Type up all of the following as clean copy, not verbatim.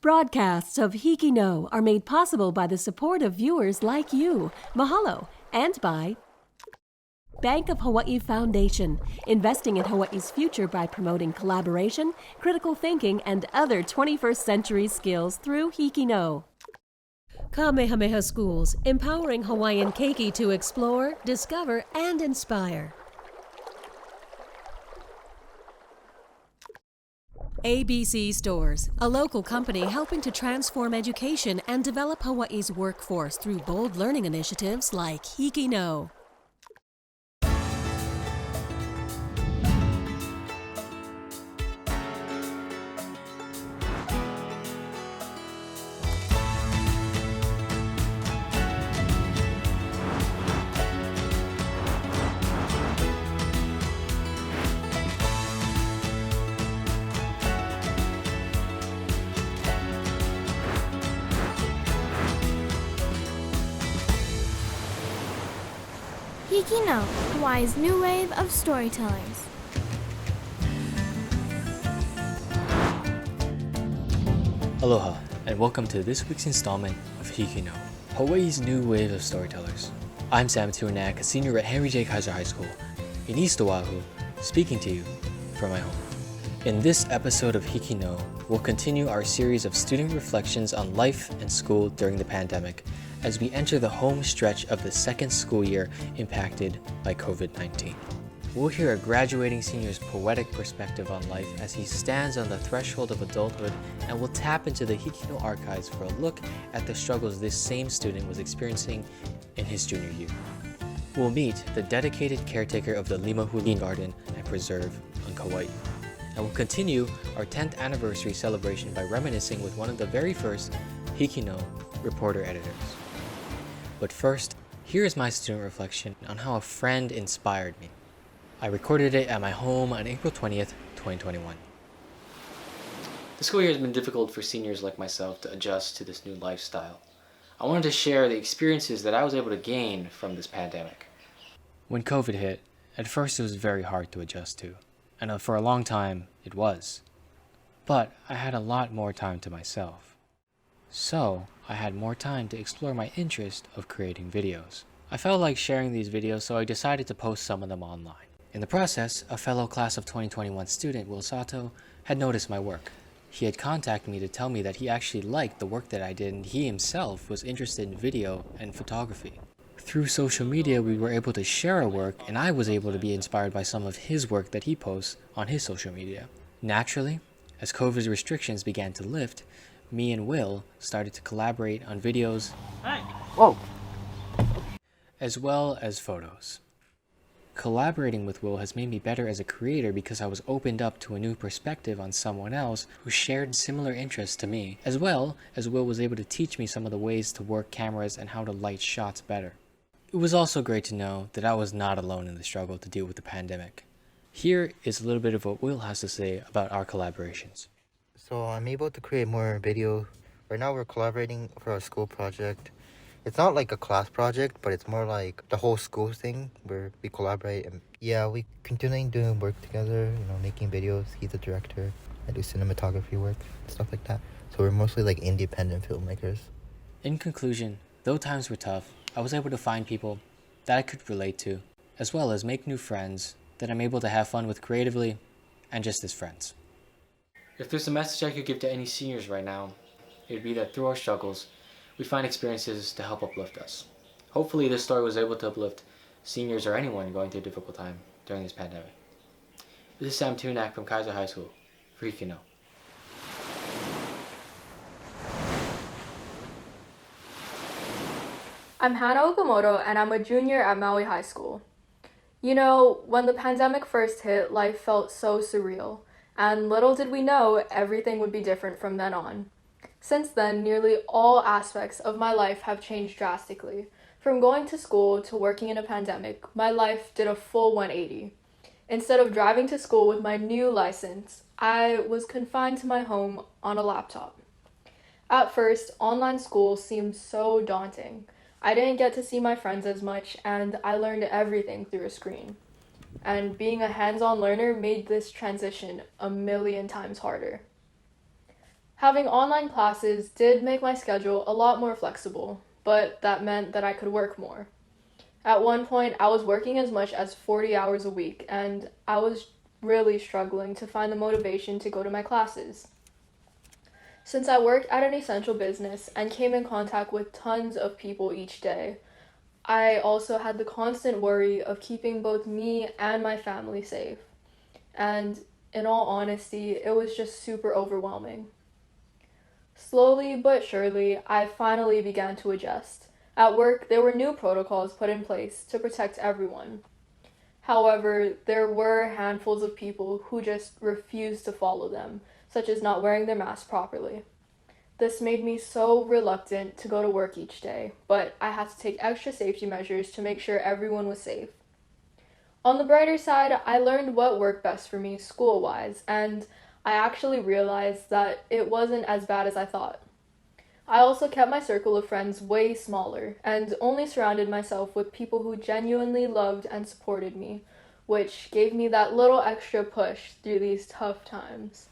Broadcasts of HIKI NŌ are made possible by the support of viewers like you. Mahalo. And by Bank of Hawaii Foundation, investing in Hawaii's future by promoting collaboration, critical thinking, and other 21st century skills through HIKI NŌ. Kamehameha Schools, empowering Hawaiian keiki to explore, discover, and inspire. ABC Stores, a local company helping to transform education and develop Hawaii's workforce through bold learning initiatives like HIKI NŌ. HIKI NŌ, Hawaii's new wave of storytellers. Aloha, and welcome to this week's installment of HIKI NŌ, Hawaii's new wave of storytellers. I'm Tiwanak, a senior at Henry J. Kaiser High School in East Oʻahu, speaking to you from my home. In this episode of HIKI NŌ, we'll continue our series of student reflections on life and school during the pandemic as we enter the home stretch of the second school year impacted by COVID-19. We'll hear a graduating senior's poetic perspective on life as he stands on the threshold of adulthood, and we'll tap into the HIKI NŌ archives for a look at the struggles this same student was experiencing in his junior year. We'll meet the dedicated caretaker of the Limahuli Garden and Preserve on Kauai. And we'll continue our 10th anniversary celebration by reminiscing with one of the very first HIKI NŌ reporter editors. But first, here is my student reflection on how a friend inspired me. I recorded it at my home on April 20th, 2021. The school year has been difficult for seniors like myself to adjust to this new lifestyle. I wanted to share the experiences that I was able to gain from this pandemic. When COVID hit, at first it was very hard to adjust to, and for a long time it was. But I had a lot more time to myself. So, I had more time to explore my interest of creating videos. I felt like sharing these videos, so I decided to post some of them online. In the process, a fellow class of 2021 student, Sato, had noticed my work. He had contacted me to tell me that he actually liked the work that I did, and he himself was interested in video and photography. Through social media, we were able to share our work, and I was able to be inspired by some of his work that he posts on his social media. Naturally, as COVID restrictions began to lift, me and Will started to collaborate on videos as well as photos. Collaborating with Will has made me better as a creator because I was opened up to a new perspective on someone else who shared similar interests to me, as well as Will was able to teach me some of the ways to work cameras and how to light shots better. It was also great to know that I was not alone in the struggle to deal with the pandemic. Here is a little bit of what Will has to say about our collaborations. So I'm able to create more video. Right now we're collaborating for a school project. It's not like a class project, but it's more like the whole school thing where we collaborate. And yeah, we continuing doing work together, making videos. He's a director. I do cinematography work, stuff like that. So we're mostly like independent filmmakers. In conclusion, though times were tough, I was able to find people that I could relate to, as well as make new friends that I'm able to have fun with creatively and just as friends. If there's a message I could give to any seniors right now, it would be that through our struggles, we find experiences to help uplift us. Hopefully this story was able to uplift seniors or anyone going through a difficult time during this pandemic. This is Sam Tiwanak from Kaiser High School for HIKI NŌ. I'm Hannah Okamoto, and I'm a junior at Maui High School. When the pandemic first hit, life felt so surreal. And little did we know everything would be different from then on. Since then, nearly all aspects of my life have changed drastically. From going to school to working in a pandemic, my life did a full 180. Instead of driving to school with my new license, I was confined to my home on a laptop. At first, online school seemed so daunting. I didn't get to see my friends as much, and I learned everything through a screen. And being a hands-on learner made this transition a million times harder. Having online classes did make my schedule a lot more flexible, but that meant that I could work more. At one point, I was working as much as 40 hours a week, and I was really struggling to find the motivation to go to my classes. Since I worked at an essential business and came in contact with tons of people each day, I also had the constant worry of keeping both me and my family safe. And in all honesty, it was just super overwhelming. Slowly but surely, I finally began to adjust. At work, there were new protocols put in place to protect everyone. However, there were handfuls of people who just refused to follow them, such as not wearing their mask properly. This made me so reluctant to go to work each day, but I had to take extra safety measures to make sure everyone was safe. On the brighter side, I learned what worked best for me school-wise, and I actually realized that it wasn't as bad as I thought. I also kept my circle of friends way smaller and only surrounded myself with people who genuinely loved and supported me, which gave me that little extra push through these tough times.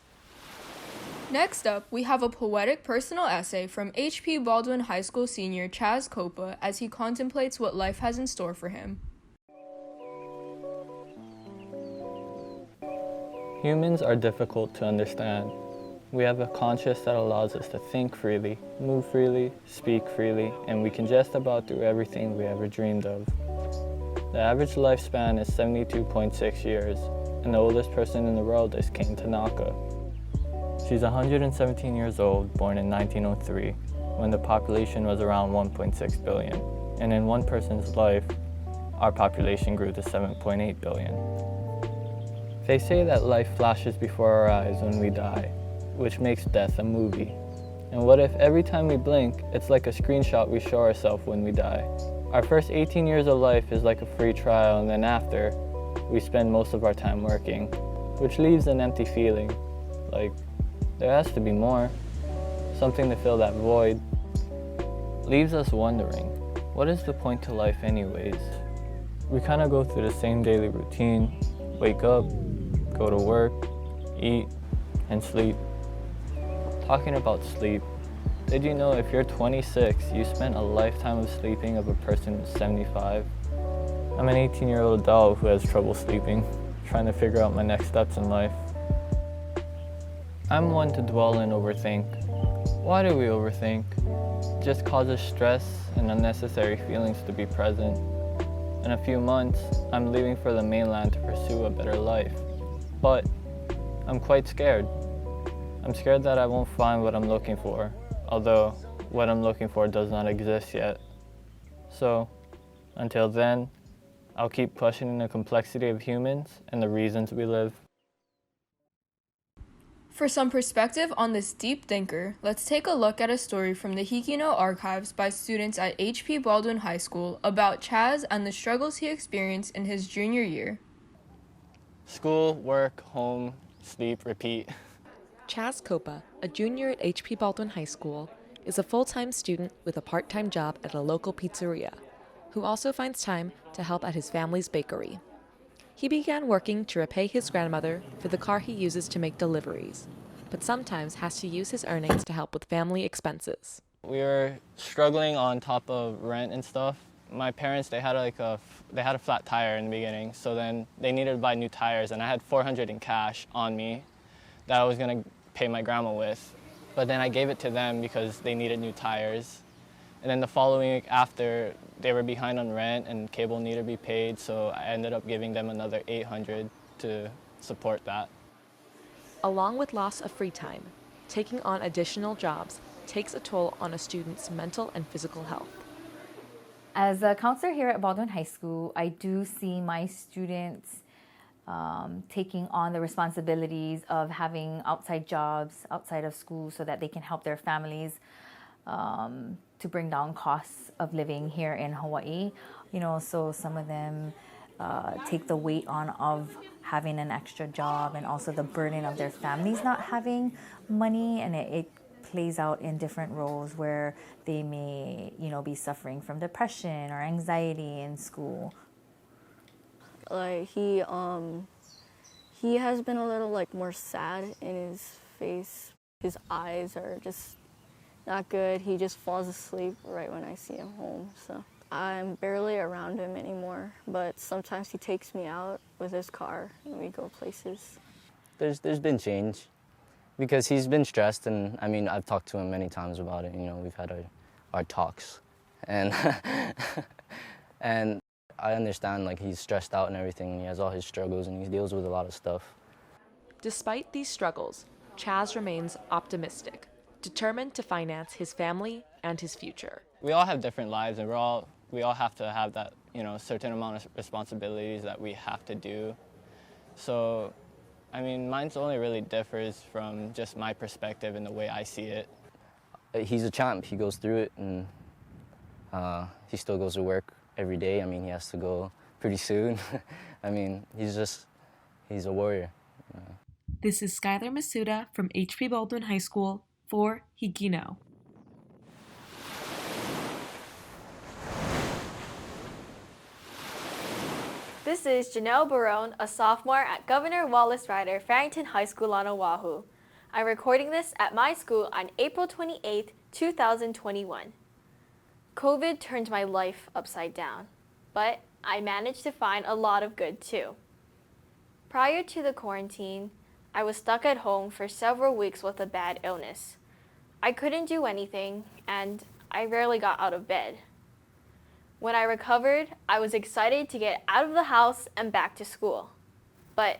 Next up, we have a poetic personal essay from H.P. Baldwin High School senior Chaz Copa as he contemplates what life has in store for him. Humans are difficult to understand. We have a conscience that allows us to think freely, move freely, speak freely, and we can just about do everything we ever dreamed of. The average lifespan is 72.6 years, and the oldest person in the world is King Tanaka. She's 117 years old, born in 1903, when the population was around 1.6 billion, and in one person's life, our population grew to 7.8 billion. They say that life flashes before our eyes when we die, which makes death a movie. And what if every time we blink, it's like a screenshot we show ourselves when we die? Our first 18 years of life is like a free trial, and then after, we spend most of our time working, which leaves an empty feeling, like there has to be more, something to fill that void. Leaves us wondering, what is the point to life anyways? We kind of go through the same daily routine, wake up, go to work, eat, and sleep. Talking about sleep, did you know if you're 26, you spent a lifetime of sleeping of a person who's 75? I'm an 18-year-old adult who has trouble sleeping, trying to figure out my next steps in life. I'm one to dwell and overthink. Why do we overthink? It just causes stress and unnecessary feelings to be present. In a few months, I'm leaving for the mainland to pursue a better life. But I'm quite scared. I'm scared that I won't find what I'm looking for, although what I'm looking for does not exist yet. So, until then, I'll keep questioning the complexity of humans and the reasons we live. For some perspective on this deep thinker, let's take a look at a story from the HIKI NŌ archives by students at H.P. Baldwin High School about Chaz and the struggles he experienced in his junior year. School, work, home, sleep, repeat. Chaz Copa, a junior at H.P. Baldwin High School, is a full-time student with a part-time job at a local pizzeria, who also finds time to help at his family's bakery. He began working to repay his grandmother for the car he uses to make deliveries, but sometimes has to use his earnings to help with family expenses. We were struggling on top of rent and stuff. My parents, they had a flat tire in the beginning, so then they needed to buy new tires, and I had $400 in cash on me that I was gonna pay my grandma with. But then I gave it to them because they needed new tires. And then the following week after, they were behind on rent and cable needed to be paid, so I ended up giving them another $800 to support that. Along with loss of free time, taking on additional jobs takes a toll on a student's mental and physical health. As a counselor here at Baldwin High School, I do see my students taking on the responsibilities of having outside jobs outside of school so that they can help their families to bring down costs of living here in Hawaii. So some of them take the weight on of having an extra job and also the burden of their families not having money, and it plays out in different roles where they may, be suffering from depression or anxiety in school. Like he has been a little more sad in his face His eyes are just not good. He just falls asleep right when I see him home. So I'm barely around him anymore, but sometimes he takes me out with his car and we go places. There's been change because he's been stressed, and I mean, I've talked to him many times about it. You know, we've had our talks, and and I understand, like, he's stressed out and everything. He has all his struggles and he deals with a lot of stuff. Despite these struggles, Chaz remains optimistic, determined to finance his family and his future. We all have different lives, and we all have to have that, you know, certain amount of responsibilities that we have to do. So, I mean, mine's only really differs from just my perspective and the way I see it. He's a champ. He goes through it, and he still goes to work every day. I mean, he has to go pretty soon. I mean, he's a warrior. This is Skylar Masuda from HP Baldwin High School for HIKI NŌ. This is Janelle Barone, a sophomore at Governor Wallace Ryder Farrington High School on Oahu. I'm recording this at my school on April 28, 2021. COVID turned my life upside down, but I managed to find a lot of good too. Prior to the quarantine, I was stuck at home for several weeks with a bad illness. I couldn't do anything, and I rarely got out of bed. When I recovered, I was excited to get out of the house and back to school. But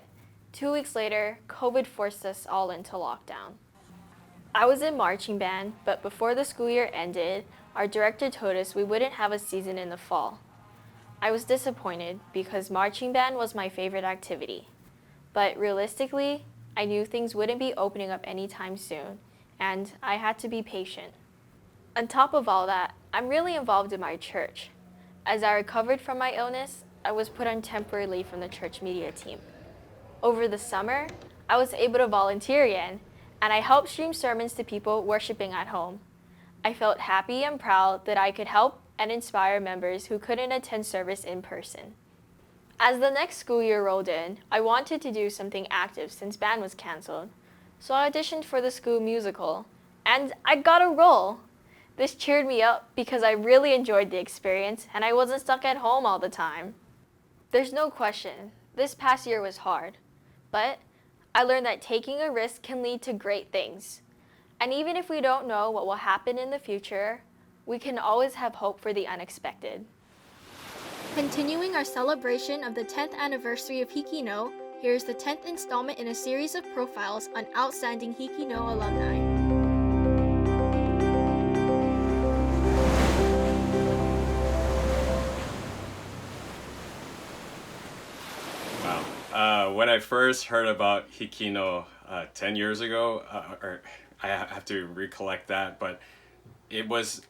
2 weeks later, COVID forced us all into lockdown. I was in marching band, but before the school year ended, our director told us we wouldn't have a season in the fall. I was disappointed because marching band was my favorite activity. But realistically, I knew things wouldn't be opening up anytime soon, and I had to be patient. On top of all that, I'm really involved in my church. As I recovered from my illness, I was put on temporary leave from the church media team. Over the summer, I was able to volunteer again, and I helped stream sermons to people worshiping at home. I felt happy and proud that I could help and inspire members who couldn't attend service in person. As the next school year rolled in, I wanted to do something active since band was canceled, so I auditioned for the school musical, and I got a role. This cheered me up because I really enjoyed the experience and I wasn't stuck at home all the time. There's no question, this past year was hard, but I learned that taking a risk can lead to great things. And even if we don't know what will happen in the future, we can always have hope for the unexpected. Continuing our celebration of the 10th anniversary of HIKI NŌ, here's the 10th installment in a series of profiles on outstanding HIKI NŌ alumni. When I first heard about HIKI NŌ 10 years ago, or I have to recollect that, but it was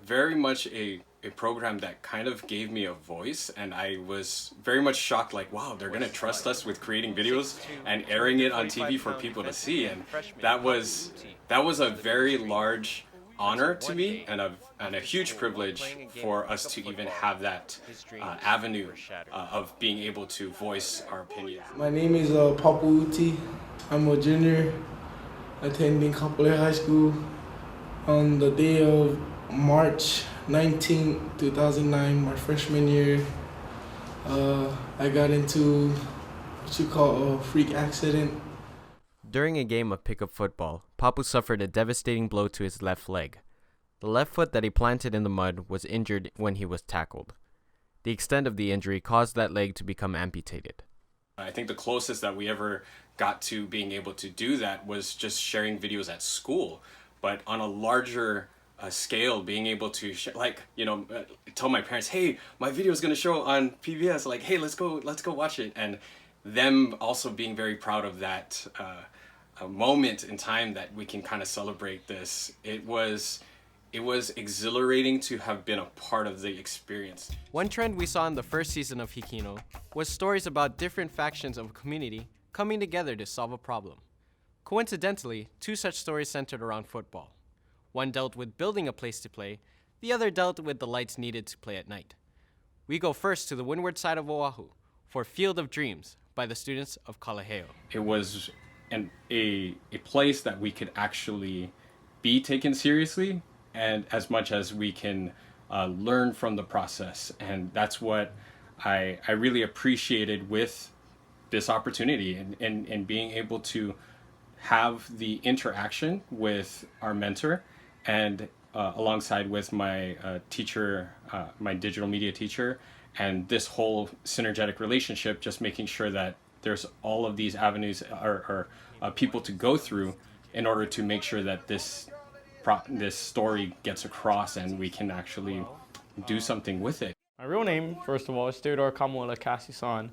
very much a program that kind of gave me a voice, and I was very much shocked, like, wow, they're gonna trust us with creating videos and airing it on TV for people to see, and that was a very large honor to me and a huge privilege for us to even have that avenue of being able to voice our opinion. My name is Papu Uti. I'm a junior attending Kahului High School. On the day of March 19, 2009, my freshman year, I got into what you call a freak accident. During a game of pickup football, Papu suffered a devastating blow to his left leg. The left foot that he planted in the mud was injured when he was tackled. The extent of the injury caused that leg to become amputated. I think the closest that we ever got to being able to do that was just sharing videos at school, but on a larger scale, being able to tell my parents, hey, my video is going to show on PBS, like, hey, let's go watch it, and them also being very proud of that a moment in time that we can kind of celebrate this. It was exhilarating to have been a part of the experience. One trend we saw in the first season of HIKI NŌ was stories about different factions of a community coming together to solve a problem. Coincidentally, two such stories centered around football. One dealt with building a place to play, the other dealt with the lights needed to play at night. We go first to the windward side of Oahu for Field of Dreams by the students of Kalaheo. It was a place that we could actually be taken seriously, and as much as we can learn from the process. And that's what I really appreciated with this opportunity, and being able to have the interaction with our mentor, and alongside with my teacher, my digital media teacher, and this whole synergetic relationship, just making sure that there's all of these avenues or people to go through in order to make sure that this story gets across and we can actually do something with it. My real name, first of all, is Theodore Kamala Kasi-san.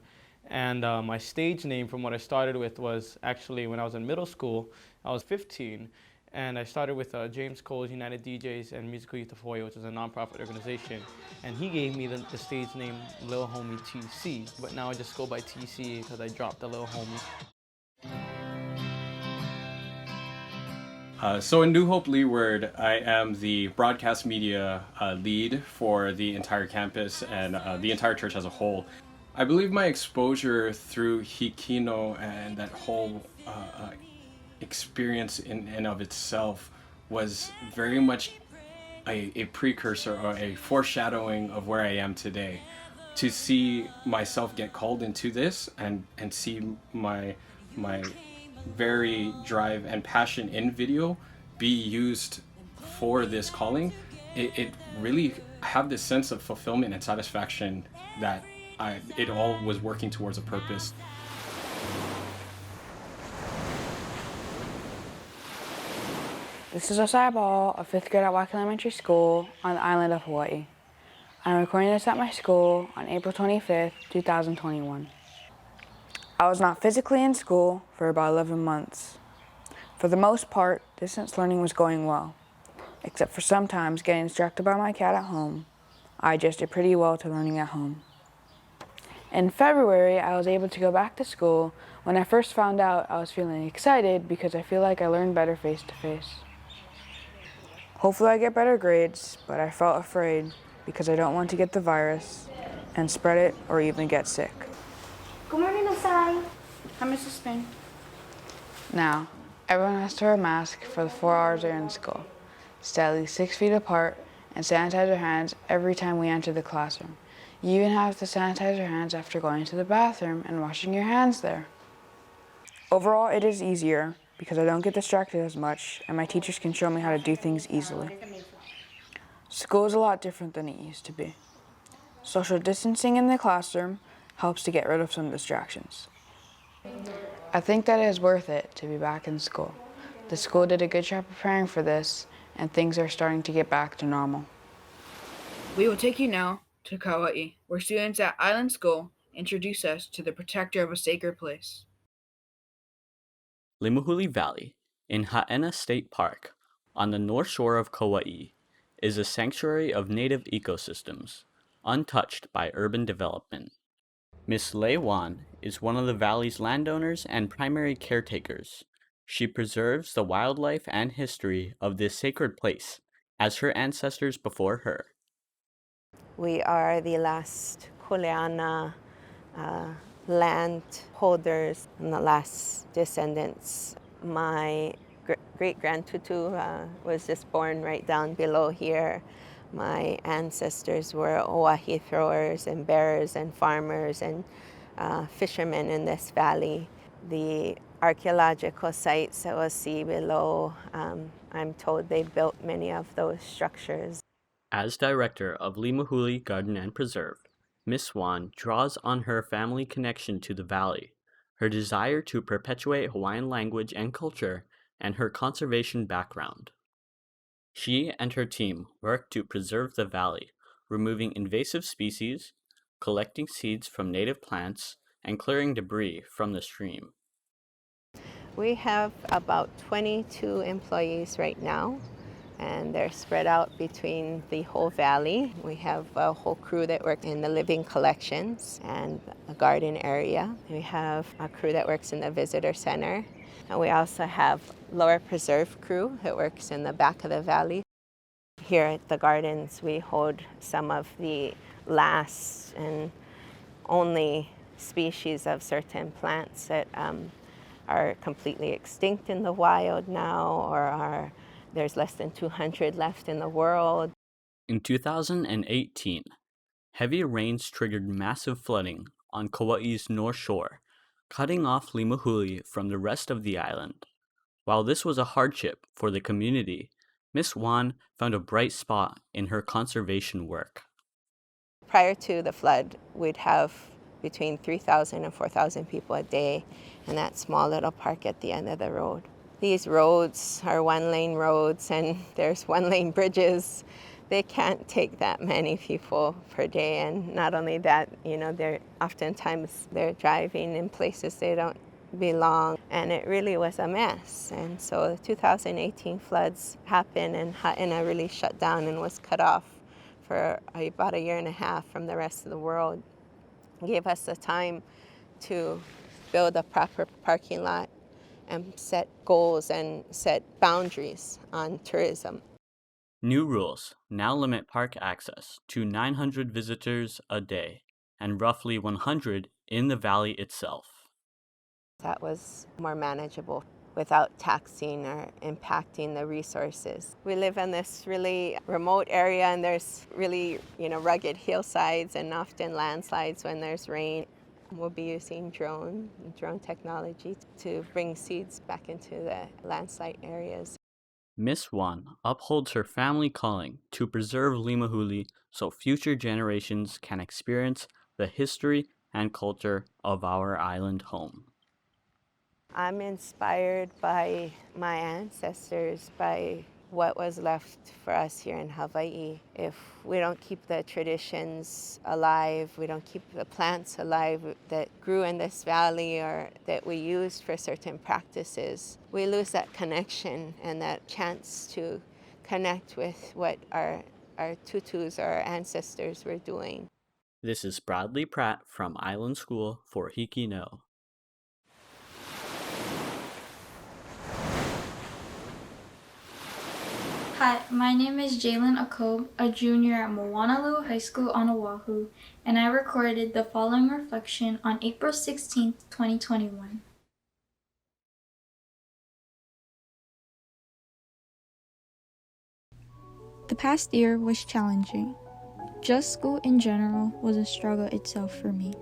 And my stage name, from what I started with, was actually when I was in middle school. I was 15, and I started with James Cole's United DJs and Musical Youth of Hawaii, which is a nonprofit organization. And he gave me the stage name Lil Homie TC, but now I just go by TC because I dropped the Lil Homie. So in New Hope Leeward, I am the broadcast media lead for the entire campus and the entire church as a whole. I believe my exposure through HIKI NŌ and that whole experience in and of itself was very much a precursor or a foreshadowing of where I am today. To see myself get called into this and see my very drive and passion in video be used for this calling, it really have this sense of fulfillment and satisfaction that it all was working towards a purpose. This is Josiah Ball, a 5th grade at Waikiki Elementary School on the island of Hawaii. I'm recording this at my school on April 25th, 2021. I was not physically in school for about 11 months. For the most part, distance learning was going well, except for sometimes getting distracted by my cat at home. I adjusted pretty well to learning at home. In February, I was able to go back to school. When I first found out, I was feeling excited because I feel like I learned better face to face. Hopefully I get better grades, but I felt afraid because I don't want to get the virus and spread it or even get sick. Good morning, Osai. Hi, Mrs. Spain. Now, everyone has to wear a mask for the 4 hours they're in school, stay at least 6 feet apart, and sanitize their hands every time we enter the classroom. You even have to sanitize your hands after going to the bathroom and washing your hands there. Overall, it is easier because I don't get distracted as much, and my teachers can show me how to do things easily. School is a lot different than it used to be. Social distancing in the classroom helps to get rid of some distractions. I think that it is worth it to be back in school. The school did a good job preparing for this, and things are starting to get back to normal. We will take you now to Kauai, where students at Island School introduce us to the protector of a sacred place. Limahuli Valley, in Haena State Park, on the north shore of Kauai, is a sanctuary of native ecosystems, untouched by urban development. Miss Lei Wan is one of the valley's landowners and primary caretakers. She preserves the wildlife and history of this sacred place, as her ancestors before her. We are the last Kuleana land holders and the last descendants. My great-grandtutu was just born right down below here. My ancestors were oahi throwers and bearers and farmers and fishermen in this valley. The archaeological sites that we'll see below, I'm told they built many of those structures. As director of Limahuli Garden and Preserve, Miss Wan draws on her family connection to the valley, her desire to perpetuate Hawaiian language and culture, and her conservation background. She and her team work to preserve the valley, removing invasive species, collecting seeds from native plants, and clearing debris from the stream. We have about 22 employees right now, and they're spread out between the whole valley. We have a whole crew that works in the living collections and a garden area. We have a crew that works in the visitor center. And we also have Lower Preserve crew that works in the back of the valley. Here at the gardens, we hold some of the last and only species of certain plants that are completely extinct in the wild now, or there's less than 200 left in the world. In 2018, heavy rains triggered massive flooding on Kauai's north shore, cutting off Limahuli from the rest of the island. While this was a hardship for the community, Miss Wan found a bright spot in her conservation work. Prior to the flood, we'd have between 3,000 and 4,000 people a day in that small little park at the end of the road. These roads are one-lane roads, and there's one-lane bridges. They can't take that many people per day, and not only that, oftentimes they're driving in places they don't belong, and it really was a mess. And so the 2018 floods happened, and Ha'ina really shut down and was cut off for about a year and a half from the rest of the world. It gave us the time to build a proper parking lot and set goals and set boundaries on tourism. New rules now limit park access to 900 visitors a day and roughly 100 in the valley itself. That was more manageable without taxing or impacting the resources. We live in this really remote area, and there's really, rugged hillsides and often landslides when there's rain. We'll be using drone technology to bring seeds back into the landslide areas. Miss Wan upholds her family calling to preserve Limahuli so future generations can experience the history and culture of our island home. I'm inspired by my ancestors, by what was left for us here in Hawaii. If we don't keep the traditions alive, we don't keep the plants alive that grew in this valley or that we used for certain practices, we lose that connection and that chance to connect with what our tutus, our ancestors, were doing. This is Bradley Pratt from Island School for HIKI NŌ. Hi, my name is Jalen Akob, a junior at Maui High School on Oahu, and I recorded the following reflection on April 16, 2021. The past year was challenging. Just school in general was a struggle itself for me.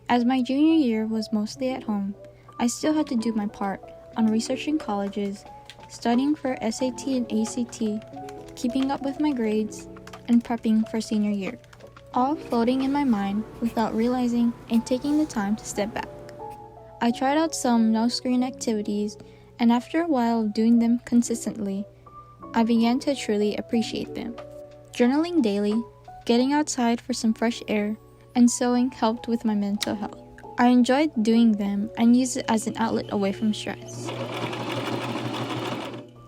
As my junior year was mostly at home, I still had to do my part on researching colleges, studying for SAT and ACT, keeping up with my grades, and prepping for senior year, all floating in my mind without realizing and taking the time to step back. I tried out some no-screen activities, and after a while of doing them consistently, I began to truly appreciate them. Journaling daily, getting outside for some fresh air, and sewing helped with my mental health. I enjoyed doing them and used it as an outlet away from stress.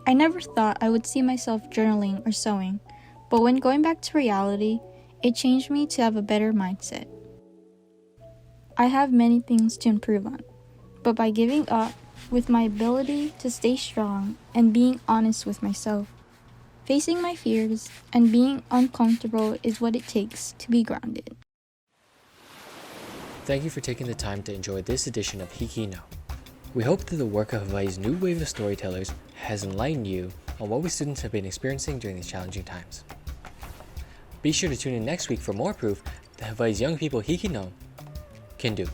I never thought I would see myself journaling or sewing, but when going back to reality, it changed me to have a better mindset. I have many things to improve on, but by giving up with my ability to stay strong and being honest with myself, facing my fears and being uncomfortable is what it takes to be grounded. Thank you for taking the time to enjoy this edition of HIKI NŌ. We hope that the work of Hawaii's new wave of storytellers has enlightened you on what we students have been experiencing during these challenging times. Be sure to tune in next week for more proof that Hawaii's young people HIKI NŌ can do.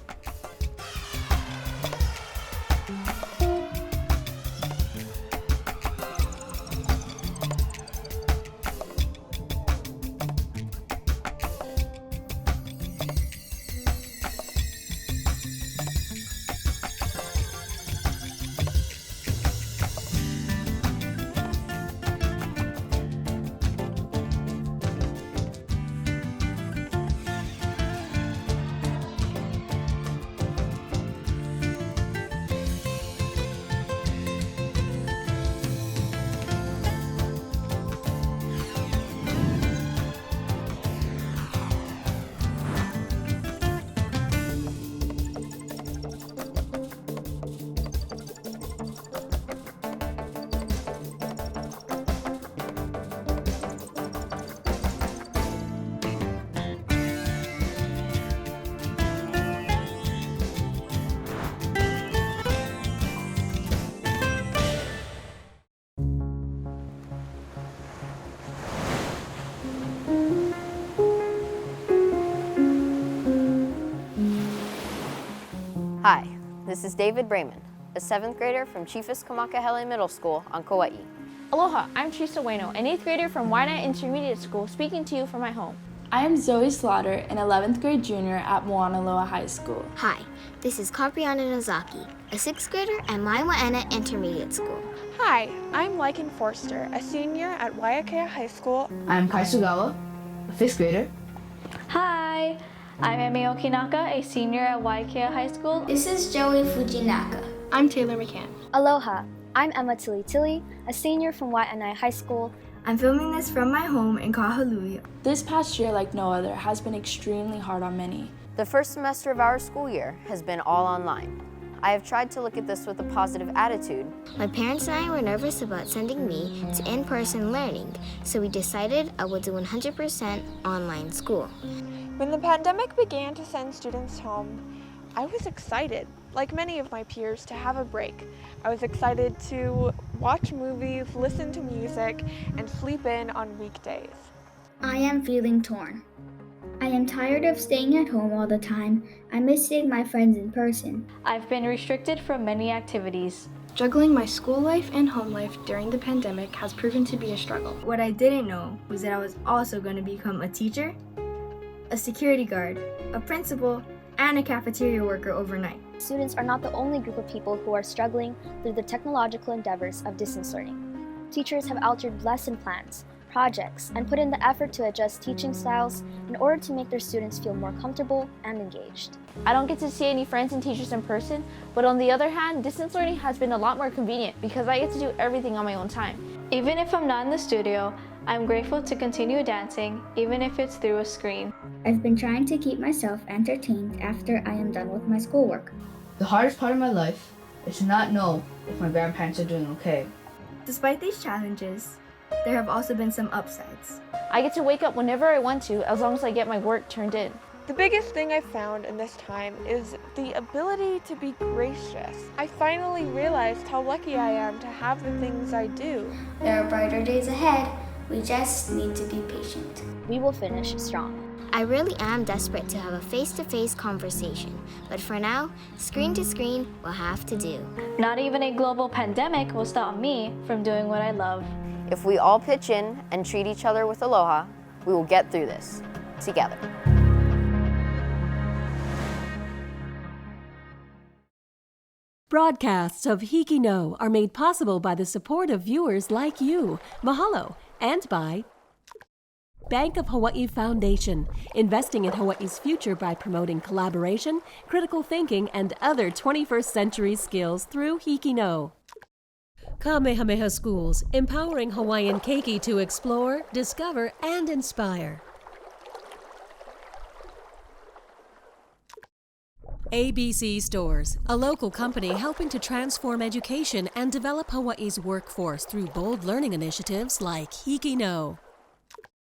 this is David Brayman, a 7th grader from Chiefus Kamakahele Middle School on Kauai. Aloha, I'm Teresa Ueno, an 8th grader from Waianae Intermediate School, speaking to you from my home. I am Zoe Slaughter, an 11th grade junior at Moanaloa High School. Hi, this is Capriana Nozaki, a 6th grader at Maui Intermediate School. Hi, I'm Lycan Forster, a senior at Waiakea High School. I'm Kai Sugawa, a 5th grader. Hi, I'm Emi Okinaka, a senior at Waiakea High School. This is Joey Fujinaka. I'm Taylor McCann. Aloha, I'm Emma Tili, a senior from Waianae High School. I'm filming this from my home in Kahului. This past year, like no other, has been extremely hard on many. The first semester of our school year has been all online. I have tried to look at this with a positive attitude. My parents and I were nervous about sending me to in-person learning, so we decided I would do 100% online school. When the pandemic began to send students home, I was excited, like many of my peers, to have a break. I was excited to watch movies, listen to music, and sleep in on weekdays. I am feeling torn. I am tired of staying at home all the time. I miss seeing my friends in person. I've been restricted from many activities. Juggling my school life and home life during the pandemic has proven to be a struggle. What I didn't know was that I was also going to become a teacher, a security guard, a principal, and a cafeteria worker overnight. Students are not the only group of people who are struggling through the technological endeavors of distance learning. Teachers have altered lesson plans, projects, and put in the effort to adjust teaching styles in order to make their students feel more comfortable and engaged. I don't get to see any friends and teachers in person, but on the other hand, distance learning has been a lot more convenient because I get to do everything on my own time. Even if I'm not in the studio, I'm grateful to continue dancing, even if it's through a screen. I've been trying to keep myself entertained after I am done with my schoolwork. The hardest part of my life is to not know if my grandparents are doing okay. Despite these challenges, there have also been some upsides. I get to wake up whenever I want to, as long as I get my work turned in. The biggest thing I've found in this time is the ability to be gracious. I finally realized how lucky I am to have the things I do. There are brighter days ahead. We just need to be patient. We will finish strong. I really am desperate to have a face-to-face conversation, but for now, screen to screen will have to do. Not even a global pandemic will stop me from doing what I love. If we all pitch in and treat each other with aloha, we will get through this together. Broadcasts of HIKI NŌ are made possible by the support of viewers like you. Mahalo. And by Bank of Hawaii Foundation, investing in Hawaii's future by promoting collaboration, critical thinking, and other 21st century skills through HIKI NŌ. Kamehameha Schools, empowering Hawaiian keiki to explore, discover, and inspire. ABC Stores, a local company helping to transform education and develop Hawaii's workforce through bold learning initiatives like HIKI NŌ.